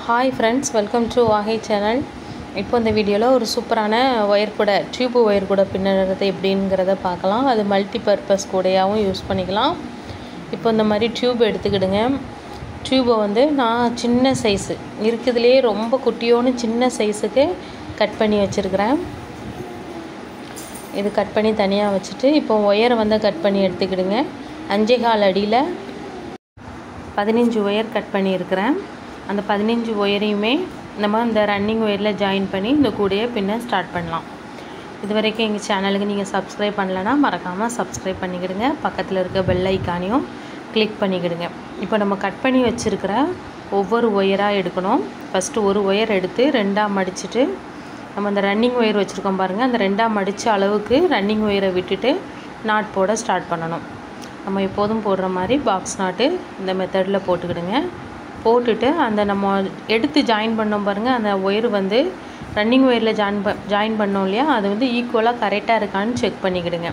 Hi friends, welcome to Vagai channel. இப்போ இந்த வீடியோல ஒரு சூப்பரான வயர் கூட டியூப் வயர் கூட பின்னறது எப்படிங்கறத பார்க்கலாம். அது மல்டி பர்பஸ் கூடையாவும் யூஸ் பண்ணிக்கலாம். இப்போ இந்த மாதிரி டியூப் எடுத்துக்கிடுங்க. டியூபை வந்து நான் சின்ன சைஸ் இருக்குதுலயே ரொம்ப குட்டியோன சின்ன சைஸ்க்கு கட் பண்ணி வச்சிருக்கேன். இது கட் பண்ணி தனியா வச்சிட்டு இப்போ வயரை வந்து கட் பண்ணி எடுத்துக்கிடுங்க. 5.5 அடியில 15 வயர் கட் பண்ணி இருக்கேன். அந்த 15 வயரையுமே நம்ம இந்த ரன்னிங் வயர்ல ஜாயின் பண்ணி இந்த கூடையை பின்ன ஸ்டார்ட் பண்ணலாம். இதுவரைக்கும் எங்க சேனலுக்கு நீங்க Subscribe பண்ணலனா மறக்காம Subscribe பண்ணிடுங்க. பக்கத்துல இருக்க பெல் ஐகானையும் கிளிக் பண்ணிடுங்க. இப்போ நம்ம கட் பண்ணி வச்சிருக்கிற ஒவ்வொரு வயரா எடுக்கணும். ஃபர்ஸ்ட் ஒரு வயர் எடுத்து ரெண்டா மடிச்சிட்டு நம்ம அந்த ரன்னிங் வயர் வச்சிருக்கோம் பாருங்க. அந்த ரெண்டா மடிச்ச அளவுக்கு ரன்னிங் வயரை விட்டுட்டு நாட் போட ஸ்டார்ட் பண்ணனும். நம்ம எப்போதும் போடுற மாதிரி பாக்ஸ் நாட் இந்த மெத்தட்ல போட்டுக்கிடுங்க. போட்டுட்டு அந்த நம்ம எடுத்து ஜாயின் பண்ணோம் பாருங்க. அந்த வயர் வந்து ரன்னிங் வயர்ல ஜாயின் பண்ணோம் இல்லையா, அது வந்து ஈக்குவலா கரெக்ட்டா இருக்கான்னு செக் பண்ணிக்கிடுங்க.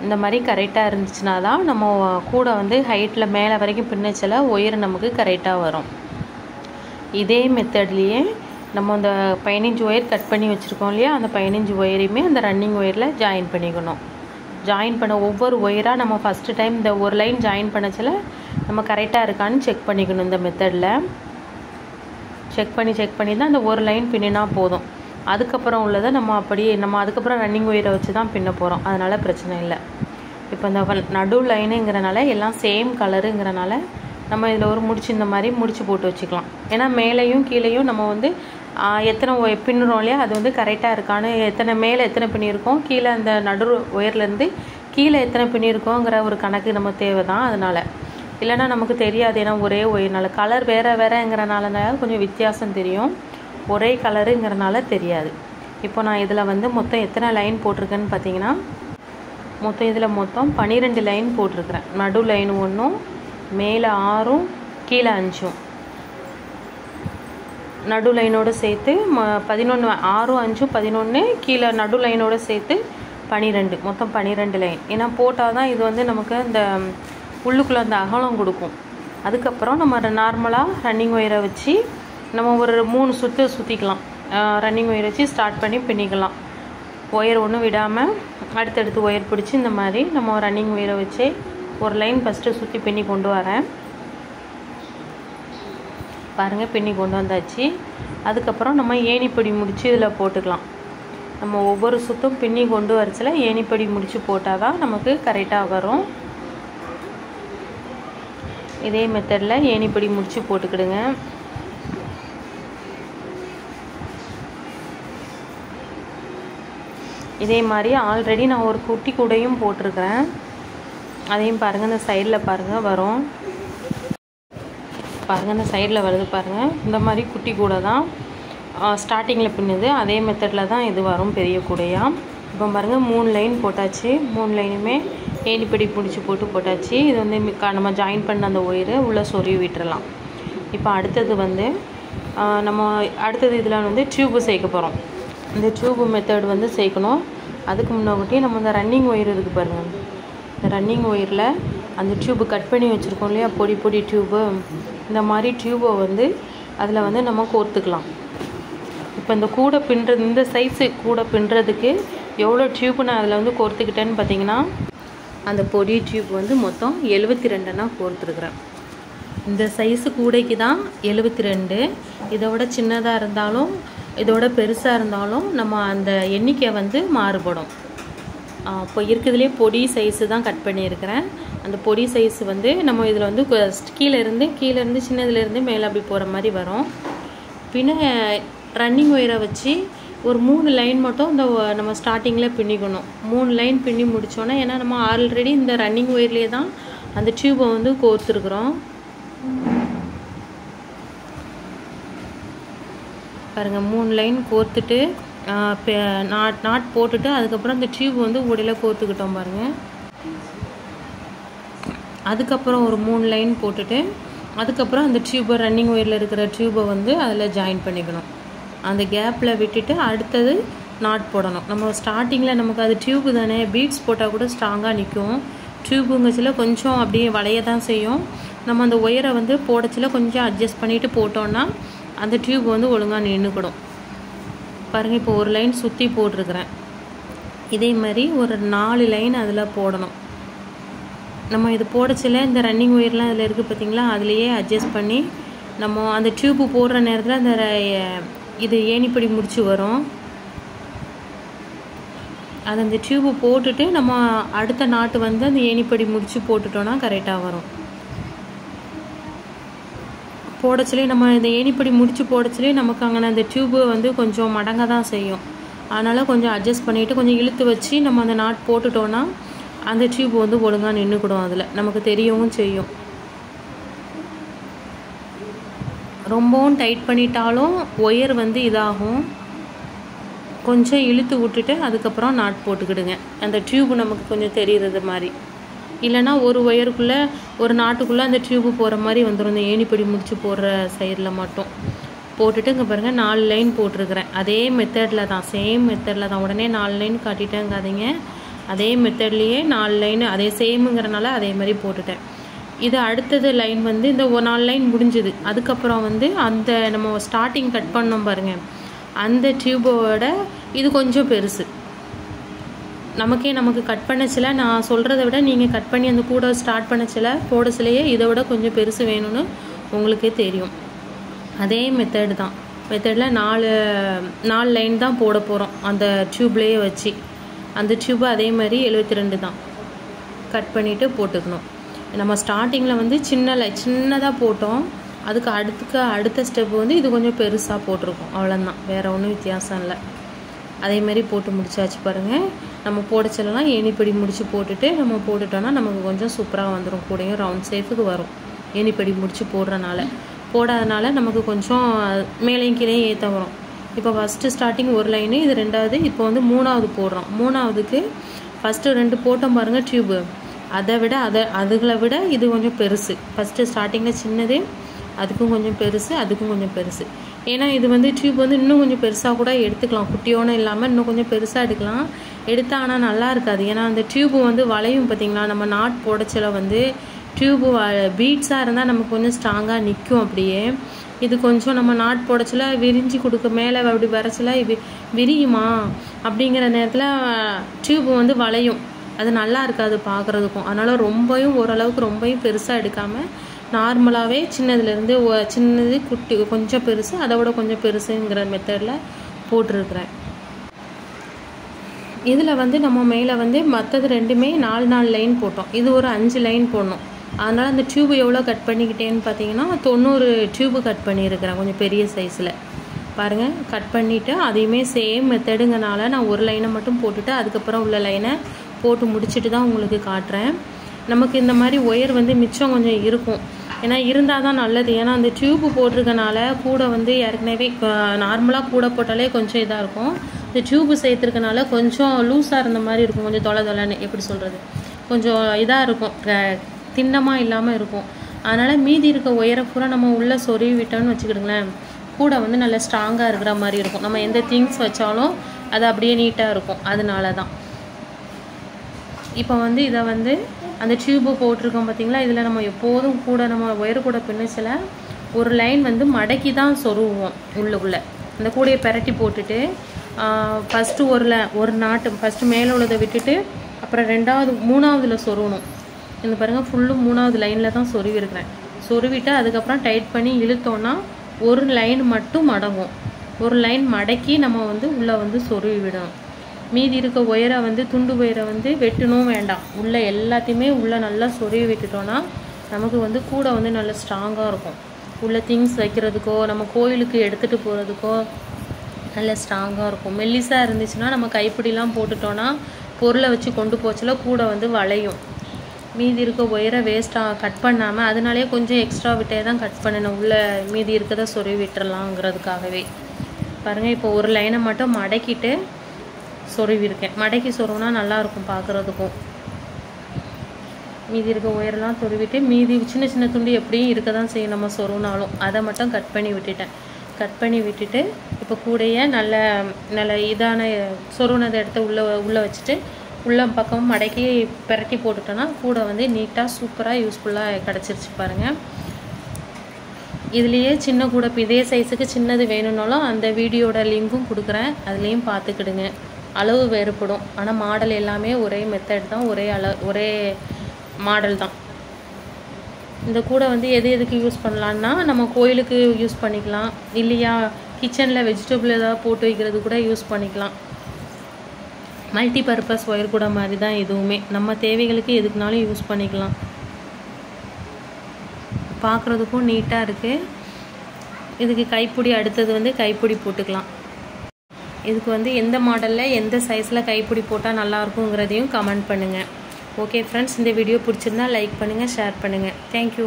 இந்த மாதிரி கரெக்ட்டா இருந்துச்சுனா தான் நம்ம கூட வந்து ஹைட்ல மேலே வரைக்கும் பின்னச்சல வயர் நமக்கு கரெக்ட்டா வரும். இதே மெத்தட்லயே நம்ம அந்த 15 வயர் கட் பண்ணி வச்சிருக்கோம் இல்லையா, அந்த 15 வயரையுமே அந்த ரன்னிங் வயர்ல ஜாயின் பண்ணிக்கணும். ஜாயின் பண்ண ஒவ்வொரு வயரா நம்ம ஃபர்ஸ்ட் டைம் இந்த ஒரு லைன் ஜாயின் பண்ணச்சல நம்ம கரெக்ட்டா இருக்கான்னு செக் பண்ணிக்கணும். இந்த மெத்தட்ல செக் பண்ணி தான் அந்த ஒரு லைன் பின்னினா போதும். அதுக்கு அப்புறம் உள்ளத நம்ம அதுக்கு அப்புறம் ரன்னிங் வயரை வச்சு தான் பின்ன போறோம். அதனால பிரச்சனை இல்ல. இப்போ இந்த நடு லைன்ங்கறனால எல்லாம் சேம் கலர்ங்கறனால நம்ம இதுல ஒரு முடிச்சு இந்த மாதிரி முடிச்சு போட்டு வச்சுக்கலாம். ஏனா மேலேயும் கீழேயும் நம்ம வந்து எத்தனை பின்னுறோம் இல்லையா, அது வந்து கரெக்ட்டா இருக்கான்னு மேலே எத்தனை பின்னி இருக்கோம், கீழே அந்த நடு வயர்ல இருந்து கீழே எத்தனை பின்னி இருக்கோங்கற ஒரு கணக்கு நம்ம தேவைதான். அதனால இல்லனா நமக்கு தெரியாது. ஏனா ஒரே ஒயர்னால கலர் வேறங்கறனால கொஞ்சம் வித்தியாசம் தெரியும். ஒரே கலர்ங்கறனால தெரியாது. இப்போ நான் இதுல வந்து மொத்தம் எத்தனை லைன் போட்டுருக்கேன்னு பாத்தீங்கன்னா மொத்தம் 12 லைன் போட்டுருக்கேன். நடு லைன் 1, மேலே 6, கீழே 5. நடு லைனோட சேர்த்து 11 6 5 11 கீழே நடு லைனோட சேர்த்து 12 மொத்தம் 12 லைன். ஏனா போட்டாதான் இது வந்து நமக்கு அந்த உள்ளுக்குள்ள அந்த அகலம் கொடுக்கும். அதுக்கு அப்புறம் நம்ம நார்மலா ரன்னிங் வயரை வச்சு நம்ம ஒரு 3 சுத்து சுத்திக்கலாம். ரன்னிங் வயரை வச்சு ஸ்டார்ட் பண்ணி பின்னிக்கலாம். வயர் ஒண்ணு விடாம அடுத்து வயர் பிடிச்சு இந்த மாதிரி நம்ம ரன்னிங் வயரை வச்சு ஒரு லைன் ஃபர்ஸ்ட் சுத்தி பின்னி கொண்டு வரேன். பாருங்க பின்னி கொண்டு வந்தாச்சு. அதுக்கு அப்புறம் நம்ம ஏணிப்படி முடிச்சு இதல போட்டுக்கலாம். நம்ம ஒவ்வொரு சுத்தும் பின்னி கொண்டு வரச்சல ஏணிப்படி முடிச்சு போட்டாதான் நமக்கு கரெக்ட்டா வரும். இதே மெத்தட்ல ஏணிப்படி முடிச்சு போட்டுக்கிடுங்க. இதே மாதிரி ஆல்ரெடி நான் ஒரு குட்டி கூடையும் போட்டுருக்கேன். அதையும் பாருங்க. இந்த சைடுல பாருங்க வரும். பாருங்க இந்த சைடுல வருது பாருங்க. இந்த மாதிரி குட்டி கூட தான் ஸ்டார்டிங்ல பின்னது. அதே மெத்தட்ல தான் இது வரும் பெரிய கூடையா. இப்போ பாருங்க 3 லைன் போட்டாச்சு. 3 லைனுமே ஏணிப்படி பிடிச்சு போட்டாச்சு. இது வந்து நம்ம ஜாயின் பண்ண அந்த ஒயரை உள்ள சொருவி விட்டுறலாம். இப்போ அடுத்து வந்து இதுல வந்து டியூப் சேர்க்க போறோம். இந்த டியூப் மெத்தட் வந்து சேர்க்கணும். அதுக்கு முன்னாடி நம்ம இந்த ரன்னிங் ஒயர் இருக்கு பாருங்க. இந்த ரன்னிங் ஒயர்ல அந்த டியூப் கட் பண்ணி வச்சிருக்கோம் இல்லையா, பொடி டியூப். இந்த மாதிரி டியூபை வந்து அதுல வந்து நம்ம கோர்த்துக்கலாம். இப்போ இந்த கூட பின்றது இந்த சைஸ் கூட பின்றதுக்கு எவ்வளவு டியூப் நான் அதுல வந்து கோர்த்துக்கிட்டேன்னு பாத்தீங்கன்னா அந்த பொடி டியூப் வந்து மொத்தம் 72 நான் கோர்த்திருக்கேன். இந்த சைஸ் கூடைக்கு தான் 72. இதோட சின்னதா இருந்தாலும் இதோட பெருசா இருந்தாலும் நம்ம அந்த எண்ணிக்கை வந்து மாறுபடும். இப்போ இருக்குதுலயே பொடி சைஸ் தான் கட் பண்ணி இருக்கேன். அந்த பொடி சைஸ் வந்து நம்ம இதுல வந்து கீழ இருந்து சின்னதுல இருந்து மேல அப்படி போற மாதிரி வரும். பின்ன ரன்னிங் வயரை வச்சு ஒரு 3 லைன் மட்டும் இந்த நம்ம ஸ்டார்டிங்ல பின்னிக்கணும். 3 லைன் பின்னி முடிச்சோம்னா ஏனா நம்ம ஆல்ரெடி இந்த ரன்னிங் வயர்லயே தான் அந்த டியூபை வந்து கோர்த்திருக்கோம். பாருங்க 3 லைன் கோர்த்துட்டு நாட் போட்டுட்டு அதுக்கு அப்புறம் இந்த டியூப் வந்து உடையில கோர்த்துக்கிட்டோம் பாருங்க. அதுக்கு அப்புறம் ஒரு 3 லைன் போட்டுட்டு அதுக்கு அப்புறம் அந்த டியூபை ரன்னிங் வயர்ல இருக்கிற டியூபை வந்து அதுல ஜாயின் பண்ணிக்கணும். அந்த கேப்ல விட்டுட்டு அடுத்து நாட் போடணும். நம்ம ஸ்டார்டிங்ல நமக்கு அது டியூப் தானே, பீட்ஸ் போட்டா கூட ஸ்ட்ராங்கா நிக்கும். டியூப்ங்கறதுல கொஞ்சம் அப்படியே வளைய தான் செய்யும். நம்ம அந்த ஒயரை வந்து போடச்சில கொஞ்சம் அட்ஜஸ்ட் பண்ணிவிட்டு போட்டோன்னா அந்த டியூப் வந்து ஒழுங்காக நின்றுக்கிடும். பாருங்கள், இப்போ ஒரு லைன் சுற்றி போட்டிருக்கிறேன். இதே மாதிரி ஒரு 4 லைன் அதில் போடணும். நம்ம இது போடச்சில இந்த ரன்னிங் ஒயர்லாம் அதில் இருக்குது பார்த்திங்களா, அதுலேயே அட்ஜஸ்ட் பண்ணி நம்ம அந்த டியூப்பு போடுற நேரத்தில் அந்த இது ஏணிப்படி முடிச்சு வரும். அது அந்த டியூப்பு போட்டுட்டு நம்ம அடுத்த நாட்டு வந்து அந்த ஏணிப்படி முடிச்சு போட்டுட்டோன்னா கரெக்டாக வரும். போடச்சிலே நம்ம இந்த ஏணிப்படி முடிச்சு போடச்சிலே நமக்கு அங்கே அந்த டியூப்பு வந்து கொஞ்சம் மடங்க தான் செய்யும். அதனால் கொஞ்சம் அட்ஜஸ்ட் பண்ணிவிட்டு கொஞ்சம் இழுத்து வச்சு நம்ம அந்த நாட் போட்டுட்டோன்னா அந்த டியூப் வந்து ஒழுங்காக நின்றுக்கிடும். அதில் நமக்கு தெரியவும் செய்யும். ரொம்பவும் டைட் பண்ணிட்டாலும் ஒயர் வந்து இதாகும். கொஞ்சம் இழுத்து விட்டுட்டு அதுக்கப்புறம் நாட் போட்டுக்கிடுங்க, அந்த டியூப்பு நமக்கு கொஞ்சம் தெரிகிறது மாதிரி. இல்லைனா ஒரு ஒயருக்குள்ளே ஒரு நாட்டுக்குள்ளே அந்த டியூப்பு போகிற மாதிரி வந்துடும். இந்த ஏணிப்படி முடிச்சு போடுற சைடில் மட்டும் போட்டுட்டு இங்கே பாருங்கள் 4 லைன் போட்டிருக்கிறேன். அதே மெத்தடில் தான், சேம் மெத்தடில் தான். உடனே 4 லைன் காட்டிட்டேங்காதீங்க, அதே மெத்தட்லேயே 4 லைன் அதே சேமுங்கிறனால அதே மாதிரி போட்டுட்டேன். இது அடுத்தது லைன் வந்து இந்த 4 லைன் முடிஞ்சுது. அதுக்கப்புறம் வந்து அந்த நம்ம ஸ்டார்டிங் கட் பண்ணோம் பாருங்கள், அந்த டியூபோட இது கொஞ்சம் பெருசு. நமக்கு கட் பண்ணச்சில நான் சொல்கிறத விட நீங்கள் கட் பண்ணி அந்த கூட ஸ்டார்ட் பண்ணச்சில போடச்சிலையே இதை விட கொஞ்சம் பெருசு வேணும்னு உங்களுக்கே தெரியும். அதே மெத்தடு தான். மெத்தடில் 4 லைன் தான் போட போகிறோம் அந்த டியூப்லேயே வச்சு. அந்த டியூப்பு அதே மாதிரி 72 தான் கட் பண்ணிவிட்டு போட்டுக்கணும். நம்ம ஸ்டார்டிங்கில் வந்து சின்னதாக போட்டோம். அதுக்கு அடுத்த ஸ்டெப் வந்து இது கொஞ்சம் பெருசாக போட்டிருக்கோம், அவ்வளோதான், வேறு ஒன்றும் வித்தியாசம் இல்லை. அதேமாரி போட்டு முடிச்சாச்சு பாருங்கள். நம்ம போடச்சலாம் ஏணிப்படி முடிச்சு போட்டுட்டு நம்ம போட்டுட்டோன்னா நமக்கு கொஞ்சம் சூப்பராக வந்துடும். கூடையும் ரவுண்ட் ஷேப்புக்கு வரும். ஏணிப்படி முடிச்சு போடாதனால நமக்கு கொஞ்சம் மேலேயும் கீழேயும் ஏற்ற வரும். இப்போ ஃபஸ்ட்டு ஸ்டார்டிங் ஒரு லைனு, இது 2வது, இப்போ வந்து 3வது போடுறோம். 3வதுக்கு ஃபஸ்ட்டு 2 போட்டோம் பாருங்கள் டியூப்பு, அதுகளை விட இது கொஞ்சம் பெருசு. ஃபஸ்ட்டு ஸ்டார்டிங்கில் சின்னது, அதுக்கும் கொஞ்சம் பெருசு, அதுக்கும் கொஞ்சம் பெருசு. ஏன்னா இது வந்து டியூப் வந்து இன்னும் கொஞ்சம் பெருசாக கூட எடுத்துக்கலாம், குட்டியோன்னு இல்லாமல் இன்னும் கொஞ்சம் பெருசாக எடுத்தால் ஆனால் நல்லா இருக்காது. ஏன்னா அந்த டியூப்பு வந்து வளையும் பார்த்திங்களா, நம்ம நாட் போடச்சில வந்து டியூப்பு பீட்ஸாக இருந்தால் நமக்கு கொஞ்சம் ஸ்ட்ராங்காக நிற்கும். அப்படியே இது கொஞ்சம் நம்ம நாட் போடச்சில விரிஞ்சு கொடுக்க மேலே அப்படி வரைச்சில விரியுமா அப்படிங்கிற நேரத்தில் டியூப்பு வந்து வளையும், அது நல்லா இருக்காது பார்க்குறதுக்கும். அதனால் ஓரளவுக்கு ரொம்பவும் பெருசாக எடுக்காமல் நார்மலாகவே சின்னதுலேருந்து சின்னது குட்டி கொஞ்சம் பெருசு, அதை விட கொஞ்சம் பெருசுங்கிற மெத்தடில் போட்டிருக்கிறேன். இதில் வந்து நம்ம மேலே வந்து மற்றது 2மே 4 லைன் போட்டோம். இது ஒரு 5 லைன் போடணும். அதனால் அந்த டியூப்பு எவ்வளோ கட் பண்ணிக்கிட்டேன்னு பார்த்தீங்கன்னா 90 டியூப்பு கட் பண்ணியிருக்கிறேன், கொஞ்சம் பெரிய சைஸில். பாருங்கள், கட் பண்ணிவிட்டு அதையுமே சேம் மெத்தடுங்கனால நான் ஒரு லைனை மட்டும் போட்டுட்டு அதுக்கப்புறம் உள்ள லைனை போட்டு முடிச்சுட்டு தான் உங்களுக்கு காட்டுறேன். நமக்கு இந்த மாதிரி ஒயர் வந்து மிச்சம் கொஞ்சம் இருக்கும், ஏன்னா இருந்தால் தான் நல்லது. ஏன்னா அந்த டியூப்பு போட்டிருக்கனால கூட வந்து ஏற்கனவே நார்மலாக கூட போட்டாலே கொஞ்சம் இதாக இருக்கும். இந்த டியூப்பு சேர்த்துருக்கனால கொஞ்சம் லூஸாக இருந்த மாதிரி இருக்கும், கொஞ்சம் தொலைன்னு எப்படி சொல்கிறது, கொஞ்சம் இதாக இருக்கும், திண்ணமாக இல்லாமல் இருக்கும். அதனால் மீதி இருக்க ஒயரை பூரா நம்ம உள்ளே சொருவி விட்டோம்னு வச்சுக்கிடுங்களேன், கூட வந்து நல்லா ஸ்ட்ராங்காக இருக்கிற மாதிரி இருக்கும். நம்ம எந்த திங்ஸ் வச்சாலும் அது அப்படியே நீட்டாக இருக்கும். அதனால தான் இப்போ வந்து இதை வந்து அந்த டியூப்பு போட்டிருக்கோம் பார்த்திங்களா, இதில் நம்ம எப்போதும் கூட நம்ம ஒயர் கூட பின்னச்சில ஒரு லைன் வந்து மடக்கி தான் சொருவோம் உள்ளுக்குள்ளே. அந்த கூடையை பெரட்டி போட்டுட்டு ஃபஸ்ட்டு ஒரு நாட்டு ஃபஸ்ட்டு மேலே உள்ளதை விட்டுட்டு அப்புறம் 3வதுல சொருவணும். இந்த பாருங்கள், ஃபுல்லும் 3வது லைனில் தான் சொருவிருக்கிறேன். சொருவிட்டு அதுக்கப்புறம் டைட் பண்ணி இழுத்தோன்னா ஒரு லைன் மட்டும் மடங்கும். ஒரு லைன் மடக்கி நம்ம வந்து உள்ளே வந்து சொருவி விடணும். மீதி இருக்க ஒயரை வந்து துண்டு ஒயரை வந்து வெட்டணும் வேண்டாம், உள்ளே எல்லாத்தையுமே உள்ளே நல்லா சொருவி விட்டுட்டோன்னா நமக்கு வந்து கூட வந்து நல்லா ஸ்ட்ராங்காக இருக்கும். உள்ள திங்ஸ் வைக்கிறதுக்கோ நம்ம கோயிலுக்கு எடுத்துகிட்டு போகிறதுக்கோ நல்லா ஸ்ட்ராங்காக இருக்கும். மெல்லிஸாக இருந்துச்சுன்னா நம்ம கைப்பிடிலாம் போட்டுட்டோன்னா பொருளை வச்சு கொண்டு போச்சுல கூட வந்து வளையும். மீதி இருக்க ஒயரை வேஸ்ட்டாக கட் பண்ணாமல் அதனாலே கொஞ்சம் எக்ஸ்ட்ரா விட்டே தான் கட் பண்ணணும், உள்ளே மீதி இருக்கதை சொருவி விட்டுறலாங்கிறதுக்காகவே. பாருங்கள், இப்போ ஒரு லைனை மட்டும் மடக்கிட்டு சொருவிருக்கேன். மடக்கி சொருவினா நல்லாயிருக்கும் பார்க்குறதுக்கும். மீதி இருக்க ஒயரெல்லாம் சொருவிட்டு மீதி சின்ன சின்ன துண்டு எப்படியும் இருக்க தான் செய்யும் நம்ம சொருவினாலும், அதை மட்டும் கட் பண்ணி விட்டுட்டேன். கட் பண்ணி விட்டுட்டு இப்போ கூடையே நல்ல இதான சொருவினதை எடுத்து உள்ளே வச்சுட்டு உள்ள பக்கம் மடக்கி பிரட்டி போட்டுட்டோன்னா கூட வந்து நீட்டாக சூப்பராக யூஸ்ஃபுல்லாக கிடச்சிருச்சு பாருங்கள். இதுலேயே சின்ன கூட இதே சைஸுக்கு சின்னது வேணும்னாலும் அந்த வீடியோட லிங்க்கும் கொடுக்குறேன், அதுலேயும் பார்த்துக்கிடுங்க. அளவு வேறுபடும், ஆனால் மாடல் எல்லாமே ஒரே மெத்தட் தான், ஒரே மாடல் தான். இந்த கூடை வந்து எதுக்கு யூஸ் பண்ணலான்னா, நம்ம கோயிலுக்கு யூஸ் பண்ணிக்கலாம், இல்லையா கிச்சனில் வெஜிடபிள் ஏதாவது போட்டு வைக்கிறது கூட யூஸ் பண்ணிக்கலாம். மல்டி பர்பஸ் ஒயர் கூடை மாதிரி தான் இதுவுமே, நம்ம தேவைகளுக்கு எதுக்குனாலும் யூஸ் பண்ணிக்கலாம். பார்க்குறதுக்கும் நீட்டாக இருக்குது. இதுக்கு கைப்பிடி அடுத்தது வந்து கைப்பிடி போட்டுக்கலாம். இதுக்கு வந்து எந்த மாடலில் எந்த சைஸில் கைப்பிடி போட்டால் நல்லாயிருக்குங்கிறதையும் கமெண்ட் பண்ணுங்கள். ஓகே ஃப்ரெண்ட்ஸ், இந்த வீடியோ பிடிச்சிருந்தா லைக் பண்ணுங்கள், ஷேர் பண்ணுங்கள். தேங்க்யூ.